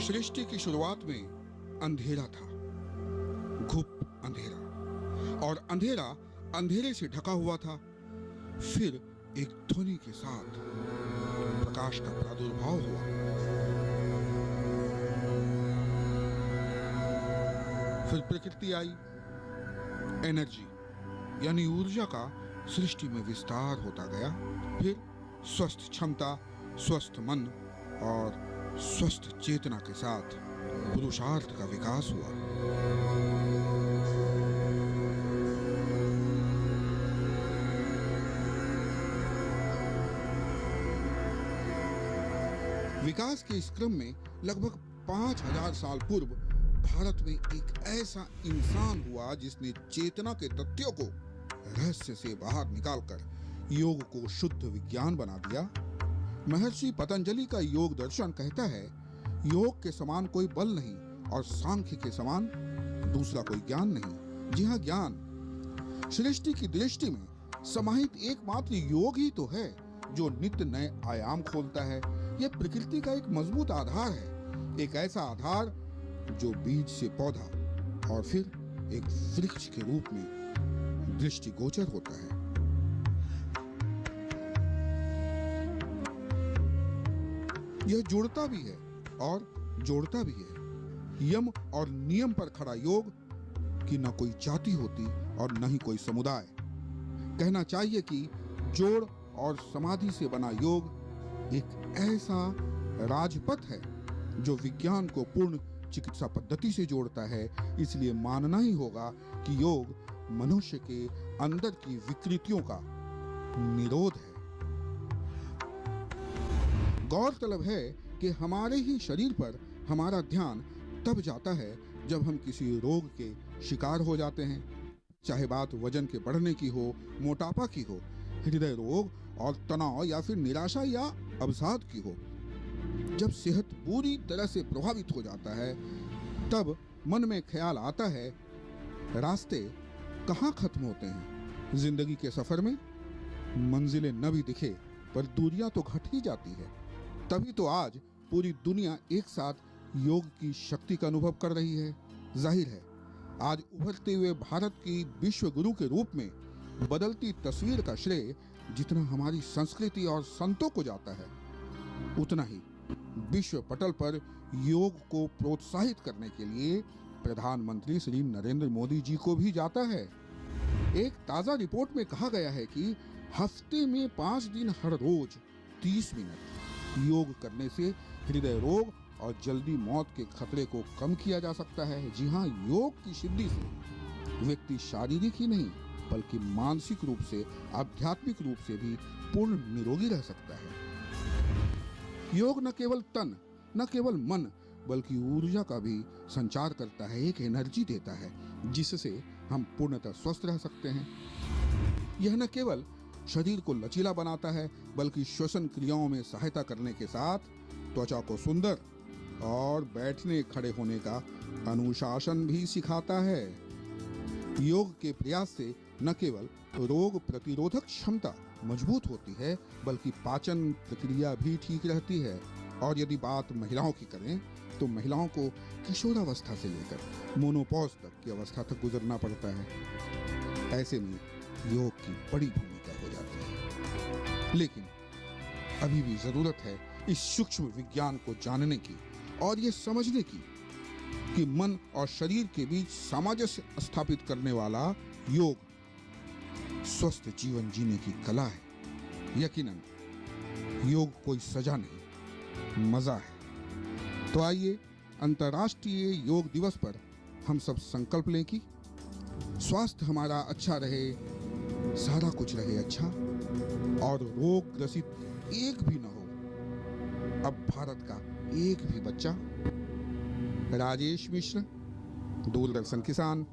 सृष्टि की शुरुआत में अंधेरा था, घुप अंधेरा, और अंधेरा अंधेरे से ढका हुआ था। फिर एक ध्वनि के साथ प्रकाश का प्रादुर्भाव हुआ। फिर प्रकृति आई, एनर्जी यानी ऊर्जा का सृष्टि में विस्तार होता गया। फिर स्वस्थ क्षमता, स्वस्थ मन और स्वस्थ चेतना के साथ पुरुषार्थ का विकास हुआ। विकास के इस क्रम में लगभग 5000 साल पूर्व भारत में एक ऐसा इंसान हुआ जिसने चेतना के तथ्यों को रहस्य से बाहर निकालकर योग को शुद्ध विज्ञान बना दिया। महर्षि पतंजलि का योग दर्शन कहता है, योग के समान कोई बल नहीं और सांख्य के समान दूसरा कोई ज्ञान नहीं। जी हाँ, ज्ञान सृष्टि की दृष्टि में समाहित एकमात्र योग ही तो है जो नित्य नए आयाम खोलता है। यह प्रकृति का एक मजबूत आधार है, एक ऐसा आधार जो बीज से पौधा और फिर एक वृक्ष के रूप में दृष्टिगोचर होता है। यह जुड़ता भी है और जोड़ता भी है। यम और नियम पर खड़ा योग की न कोई जाति होती और न ही कोई समुदाय। कहना चाहिए कि जोड़ और समाधि से बना योग एक ऐसा राजपथ है जो विज्ञान को पूर्ण चिकित्सा पद्धति से जोड़ता है। इसलिए मानना ही होगा कि योग मनुष्य के अंदर की विकृतियों का निरोध है। गौरतलब है कि हमारे ही शरीर पर हमारा ध्यान तब जाता है जब हम किसी रोग के शिकार हो जाते हैं, चाहे बात वजन के बढ़ने की हो, मोटापा की हो, हृदय रोग और तनाव या फिर निराशा या अवसाद की हो। जब सेहत पूरी तरह से प्रभावित हो जाता है तब मन में ख्याल आता है, रास्ते कहाँ खत्म होते हैं। जिंदगी के सफर में मंजिलें न भी दिखे पर दूरियां तो घट ही जाती है। तभी तो आज पूरी दुनिया एक साथ योग की शक्ति का अनुभव कर रही है। जाहिर है आज उभरते हुए भारत की विश्व गुरु के रूप में बदलती तस्वीर का श्रेय जितना हमारी संस्कृति और संतों को जाता है, उतना ही विश्व पटल पर योग को प्रोत्साहित करने के लिए प्रधानमंत्री श्री नरेंद्र मोदी जी को भी जाता है। एक ताजा रिपोर्ट में कहा गया है कि हफ्ते में 5 दिन हर रोज 30 मिनट योग करने से हृदय रोग और जल्दी मौत के खतरे को कम किया जा सकता है। जी हाँ, योग की सिद्धि से व्यक्ति शारीरिक ही नहीं बल्कि मानसिक रूप से, आध्यात्मिक रूप से भी पूर्ण निरोगी रह सकता है। योग न केवल तन, न केवल मन, बल्कि ऊर्जा का भी संचार करता है, एक एनर्जी देता है जिससे हम पूर्णतः स्वस्थ रह सकते हैं। यह न केवल शरीर को लचीला बनाता है बल्कि श्वसन क्रियाओं में सहायता करने के साथ त्वचा को सुंदर और बैठने खड़े होने का अनुशासन भी सिखाता है। योग के प्रयास से न केवल रोग प्रतिरोधक क्षमता मजबूत होती है बल्कि पाचन प्रक्रिया भी ठीक रहती है। और यदि बात महिलाओं की करें तो महिलाओं को किशोरावस्था से लेकर मोनोपॉज तक की अवस्था तक गुजरना पड़ता है। ऐसे में योग की बड़ी भूमिका हो जाती है। लेकिन अभी भी जरूरत है इस सूक्ष्म विज्ञान को जानने की और ये समझने की कि मन और शरीर के बीच सामंजस्य स्थापित करने वाला योग स्वस्थ जीवन जीने की कला है। यकीनन योग कोई सजा नहीं, मजा है। तो आइए अंतर्राष्ट्रीय योग दिवस पर हम सब संकल्प लें कि स्वास्थ्य हमारा अच्छा रहे, सारा कुछ रहे अच्छा और रोग ग्रसित एक भी न हो अब भारत का एक भी बच्चा। राजेश मिश्र, दूरदर्शन किसान।